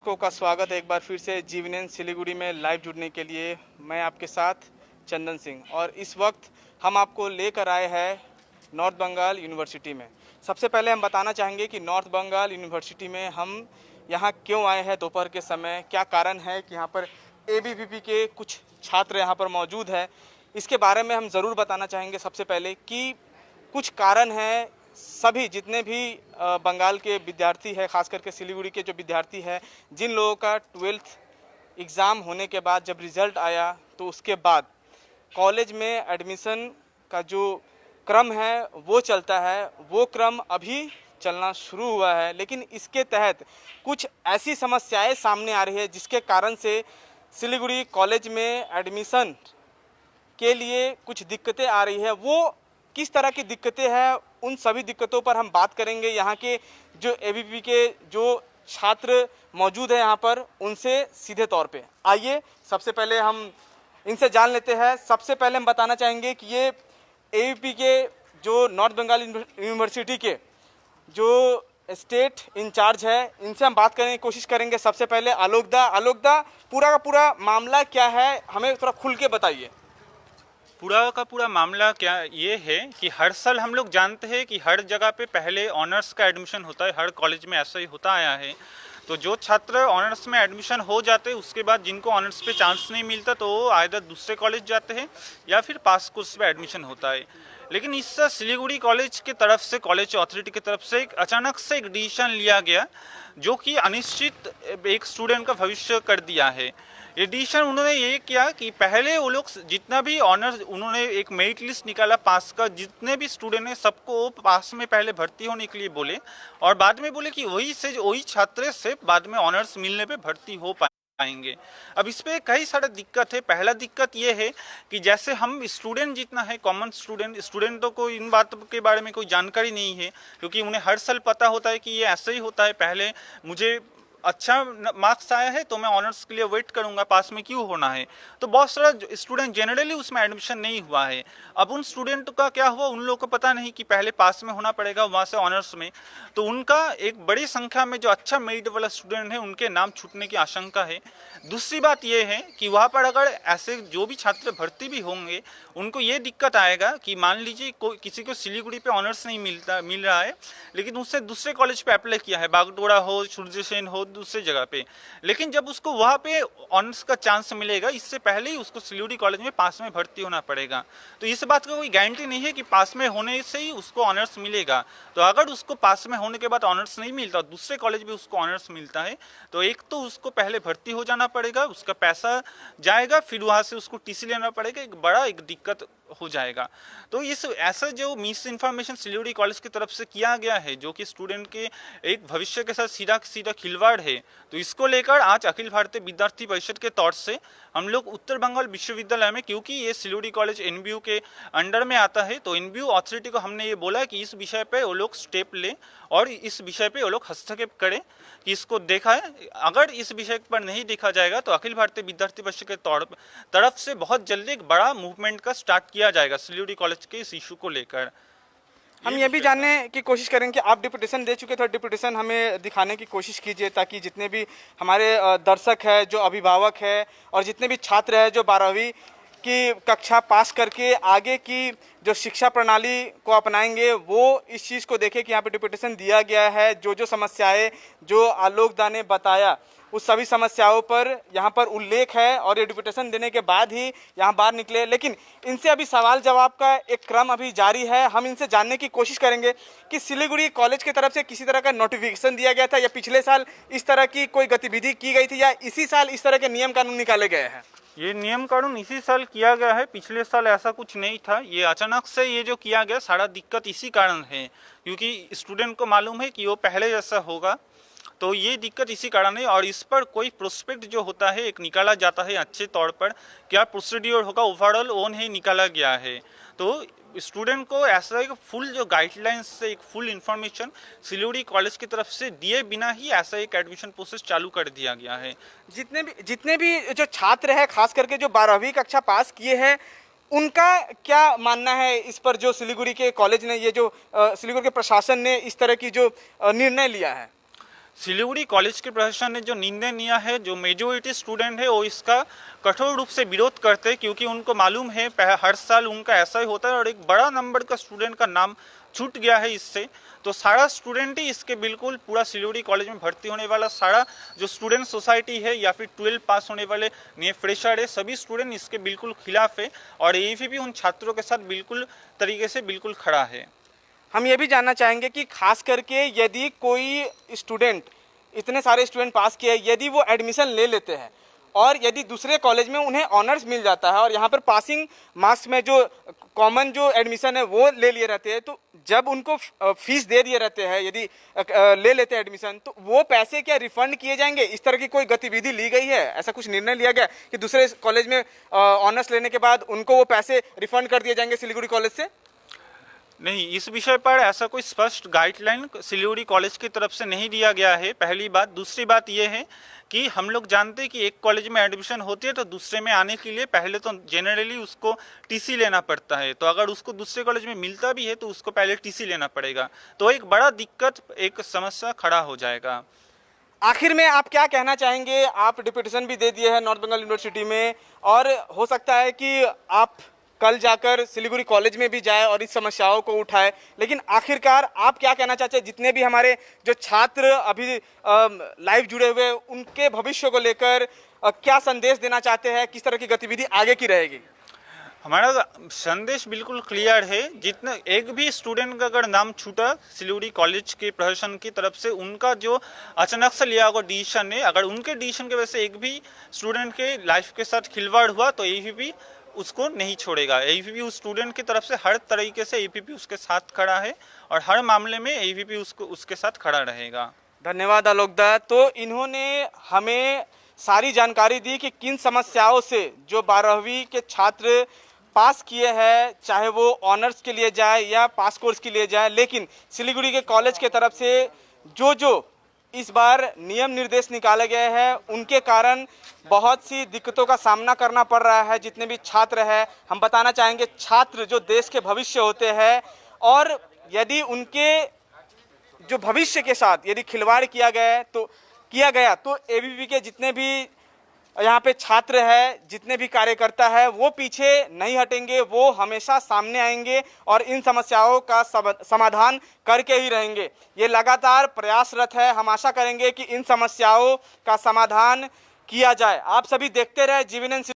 दर्शकों का स्वागत है एक बार फिर से जीवनन सिलीगुड़ी में लाइव जुड़ने के लिए। मैं आपके साथ चंदन सिंह और इस वक्त हम आपको लेकर आए हैं नॉर्थ बंगाल यूनिवर्सिटी में। सबसे पहले हम बताना चाहेंगे कि नॉर्थ बंगाल यूनिवर्सिटी में हम यहाँ क्यों आए हैं दोपहर के समय, क्या कारण है कि यहाँ पर एबीवीपी के कुछ छात्र यहाँ पर मौजूद हैं, इसके बारे में हम ज़रूर बताना चाहेंगे। सबसे पहले कि कुछ कारण हैं, सभी जितने भी बंगाल के विद्यार्थी हैं, खास करके सिलीगुड़ी के जो विद्यार्थी हैं, जिन लोगों का 12th एग्ज़ाम होने के बाद जब रिज़ल्ट आया तो उसके बाद कॉलेज में एडमिशन का जो क्रम है वो चलता है, वो क्रम अभी चलना शुरू हुआ है। लेकिन इसके तहत कुछ ऐसी समस्याएं सामने आ रही है जिसके कारण से सिलीगुड़ी कॉलेज में एडमिशन के लिए कुछ दिक्कतें आ रही है। वो किस तरह की दिक्कतें हैं, उन सभी दिक्कतों पर हम बात करेंगे। यहाँ के जो एबीवीपी के जो छात्र मौजूद हैं यहाँ पर, उनसे सीधे तौर पे आइए सबसे पहले हम इनसे जान लेते हैं। सबसे पहले हम बताना चाहेंगे कि ये एबीवीपी के जो नॉर्थ बंगाल यूनिवर्सिटी के जो स्टेट इंचार्ज है, इनसे हम बात करने की कोशिश करेंगे। सबसे पहले आलोक दा, पूरा का पूरा मामला क्या है, हमें थोड़ा खुल के बताइए। पूरा का पूरा मामला क्या ये है कि हर साल हम लोग जानते हैं कि हर जगह पे पहले ऑनर्स का एडमिशन होता है, हर कॉलेज में ऐसा ही होता आया है। तो जो छात्र ऑनर्स में एडमिशन हो जाते हैं उसके बाद जिनको ऑनर्स पे चांस नहीं मिलता तो वो आइदर दूसरे कॉलेज जाते हैं या फिर पास कोर्स पे एडमिशन होता है। लेकिन इस सिलीगुड़ी कॉलेज की तरफ से, कॉलेज अथॉरिटी की तरफ से अचानक से एक डिसीजन लिया गया जो कि अनिश्चित एक स्टूडेंट का भविष्य कर दिया है। ये डिसीजन उन्होंने ये किया कि पहले वो लोग जितना भी ऑनर्स, उन्होंने एक मेरिट लिस्ट निकाला पास का, जितने भी स्टूडेंट हैं सबको पास में पहले भर्ती होने के लिए बोले और बाद में बोले कि वही छात्र से बाद में ऑनर्स मिलने पे भर्ती हो पाएंगे। अब इस पे कई सारे दिक्कत है। पहला दिक्कत ये है कि जैसे हम स्टूडेंट जितना है, कॉमन स्टूडेंटों को इन बातों के बारे में कोई जानकारी नहीं है, क्योंकि उन्हें हर साल पता होता है कि ये ऐसे ही होता है। पहले मुझे अच्छा मार्क्स आया है तो मैं ऑनर्स के लिए वेट करूंगा, पास में क्यों होना है। तो बहुत सारा स्टूडेंट जनरली उसमें एडमिशन नहीं हुआ है। अब उन स्टूडेंट का क्या हुआ, उन लोगों को पता नहीं कि पहले पास में होना पड़ेगा वहाँ से ऑनर्स में, तो उनका एक बड़ी संख्या में जो अच्छा मेरिट वाला स्टूडेंट है उनके नाम छूटने की आशंका है। दूसरी बात यह है कि वहाँ पर अगर ऐसे जो भी छात्र भर्ती भी होंगे उनको ये दिक्कत आएगा कि मान लीजिए किसी को सिलीगुड़ी पे ऑनर्स नहीं मिल रहा है, लेकिन उससे दूसरे कॉलेज पे अप्लाई किया है, बागडोरा हो, सूर्य सेन हो, दूसरे जगह पे, लेकिन जब उसको वहाँ पे ऑनर्स का चांस मिलेगा इससे पहले ही उसको सिलीगुड़ी कॉलेज में पास में भर्ती होना पड़ेगा। तो इस बात का कोई गारंटी नहीं है कि पास में होने से ही उसको ऑनर्स मिलेगा। तो अगर उसको पास में होने के बाद ऑनर्स नहीं मिलता, दूसरे कॉलेज में उसको ऑनर्स मिलता है, तो एक तो उसको पहले भर्ती हो जाना पड़ेगा, उसका पैसा जाएगा, फिर वहाँ से उसको टीसी लेना पड़ेगा, एक दिक्कत हो जाएगा। तो इस ऐसा जो मिस इन्फॉर्मेशन सिलीगुड़ी कॉलेज की तरफ से किया गया है जो कि स्टूडेंट के एक भविष्य के साथ सीधा खिलवाड़ है, तो इसको लेकर आज अखिल भारतीय विद्यार्थी परिषद के तौर से हम लोग उत्तर बंगाल विश्वविद्यालय में, क्योंकि ये सिलीगुड़ी कॉलेज एनबीयू के अंडर में आता है, तो एनबीयू अथॉरिटी को हमने ये बोला कि इस विषय पे वो लोग स्टेप लें और इस विषय पे वो लोग हस्तक्षेप करें कि इसको देखा है। अगर इस विषय पर नहीं देखा जाएगा तो अखिल भारतीय विद्यार्थी परिषद के तरफ से बहुत जल्दी एक बड़ा मूवमेंट का स्टार्ट किया जाएगा सिलीगुड़ी कॉलेज के इस इशू को लेकर। हम ये भी जानने की कोशिश करेंगे कि आप डिप्यूटेशन दे चुके थे, डिप्यूटेशन हमें दिखाने की कोशिश कीजिए ताकि जितने भी हमारे दर्शक हैं, जो अभिभावक हैं और जितने भी छात्र हैं जो 12वीं की कक्षा पास करके आगे की जो शिक्षा प्रणाली को अपनाएंगे वो इस चीज़ को देखें कि यहाँ पे डिप्यूटेशन दिया गया है। जो समस्याएं जो आलोक दा ने बताया उस सभी समस्याओं पर यहाँ पर उल्लेख है और ये डिप्यूटेशन देने के बाद ही यहाँ बाहर निकले। लेकिन इनसे अभी सवाल जवाब का एक क्रम अभी जारी है। हम इनसे जानने की कोशिश करेंगे कि सिलीगुड़ी कॉलेज की तरफ से किसी तरह का नोटिफिकेशन दिया गया था या पिछले साल इस तरह की कोई गतिविधि की गई थी या इसी साल इस तरह के नियम कानून निकाले गए हैं। ये नियम कानून इसी साल किया गया है, पिछले साल ऐसा कुछ नहीं था। ये अचानक से ये जो किया गया सारा दिक्कत इसी कारण है, क्योंकि स्टूडेंट को मालूम है कि वो पहले जैसा होगा, तो ये दिक्कत इसी कारण है। और इस पर कोई प्रोस्पेक्ट जो होता है एक निकाला जाता है अच्छे तौर पर, क्या प्रोसीड्यूर होगा ओवरऑल वो नहीं निकाला गया है। तो स्टूडेंट को ऐसा एक फुल जो गाइडलाइंस से एक फुल इन्फॉर्मेशन सिलीगुड़ी कॉलेज की तरफ से दिए बिना ही ऐसा एक एडमिशन प्रोसेस चालू कर दिया गया है। जितने भी जो छात्र हैं, खास करके जो 12वीं कक्षा पास किए हैं, उनका क्या मानना है इस पर जो सिलीगुड़ी के कॉलेज ने, ये जो सिलीगुड़ी के प्रशासन ने इस तरह की जो निर्णय लिया है? सिलीगुड़ी कॉलेज के प्रशासन ने जो निर्णय लिया है, जो मेजोरिटी स्टूडेंट है वो इसका कठोर रूप से विरोध करते हैं, क्योंकि उनको मालूम है हर साल उनका ऐसा ही होता है और एक बड़ा नंबर का स्टूडेंट का नाम छूट गया है इससे। तो सारा स्टूडेंट ही इसके बिल्कुल पूरा सिलीगुड़ी कॉलेज में भर्ती होने वाला सारा जो स्टूडेंट सोसाइटी है या फिर 12 पास होने वाले नए फ्रेशर है, सभी स्टूडेंट इसके बिल्कुल खिलाफ है और एबीवीपी उन छात्रों के साथ बिल्कुल तरीके से बिल्कुल खड़ा है। हम ये भी जानना चाहेंगे कि खास करके यदि कोई स्टूडेंट, इतने सारे स्टूडेंट पास किए, यदि वो एडमिशन ले लेते हैं और यदि दूसरे कॉलेज में उन्हें ऑनर्स मिल जाता है और यहाँ पर पासिंग मार्क्स में जो कॉमन जो एडमिशन है वो ले लिए रहते हैं, तो जब उनको फीस दे दिए रहते हैं, यदि ले लेते हैं एडमिशन, तो वो पैसे क्या रिफंड किए जाएंगे? इस तरह की कोई गतिविधि ली गई है? ऐसा कुछ निर्णय लिया गया कि दूसरे कॉलेज में ऑनर्स लेने के बाद उनको वो पैसे रिफंड कर दिए जाएंगे सिलीगुड़ी कॉलेज से? नहीं, इस विषय पर ऐसा कोई स्पष्ट गाइडलाइन सिलीगुड़ी कॉलेज की तरफ से नहीं दिया गया है, पहली बात। दूसरी बात यह है कि हम लोग जानते हैं कि एक कॉलेज में एडमिशन होती है तो दूसरे में आने के लिए पहले तो जनरली उसको टीसी लेना पड़ता है। तो अगर उसको दूसरे कॉलेज में मिलता भी है तो उसको पहले टीसी लेना पड़ेगा, तो एक बड़ा दिक्कत, एक समस्या खड़ा हो जाएगा। आखिर में आप क्या कहना चाहेंगे? आप डिप्यूटेशन भी दे दिए हैं नॉर्थ बंगाल यूनिवर्सिटी में और हो सकता है कि आप कल जाकर सिलीगुड़ी कॉलेज में भी जाए और इस समस्याओं को उठाए, लेकिन आखिरकार आप क्या कहना चाहते हैं? जितने भी हमारे जो छात्र अभी लाइव जुड़े हुए हैं, उनके भविष्य को लेकर क्या संदेश देना चाहते हैं? किस तरह की गतिविधि आगे की रहेगी? हमारा संदेश बिल्कुल क्लियर है। जितना एक भी स्टूडेंट का अगर नाम छूटा सिलीगुड़ी कॉलेज के प्रशासन की तरफ से, उनका जो अचानक से लिया हुआ डिसीजन है, अगर उनके डिसीजन की वजह से एक भी स्टूडेंट के लाइफ के साथ खिलवाड़ हुआ तो एबीवीपी उसको नहीं छोड़ेगा। एबीवीपी उस स्टूडेंट की तरफ से हर तरीके से एबीवीपी उसके साथ खड़ा है और हर मामले में एबीवीपी उसके साथ खड़ा रहेगा। धन्यवाद आलोक दत्त। तो इन्होंने हमें सारी जानकारी दी कि किन समस्याओं से जो 12वीं के छात्र पास किए हैं, चाहे वो ऑनर्स के लिए जाए या पास कोर्स के लिए जाए, लेकिन सिलीगुड़ी के कॉलेज के तरफ से जो इस बार नियम निर्देश निकाले गए हैं, उनके कारण बहुत सी दिक्कतों का सामना करना पड़ रहा है जितने भी छात्र हैं। हम बताना चाहेंगे, छात्र जो देश के भविष्य होते हैं और यदि उनके जो भविष्य के साथ यदि खिलवाड़ किया गया तो एबीवीपी के जितने भी यहाँ पे छात्र है, जितने भी कार्यकर्ता है, वो पीछे नहीं हटेंगे, वो हमेशा सामने आएंगे और इन समस्याओं का समाधान करके ही रहेंगे। ये लगातार प्रयासरत है। हम आशा करेंगे कि इन समस्याओं का समाधान किया जाए। आप सभी देखते रहे जीवीएनएन।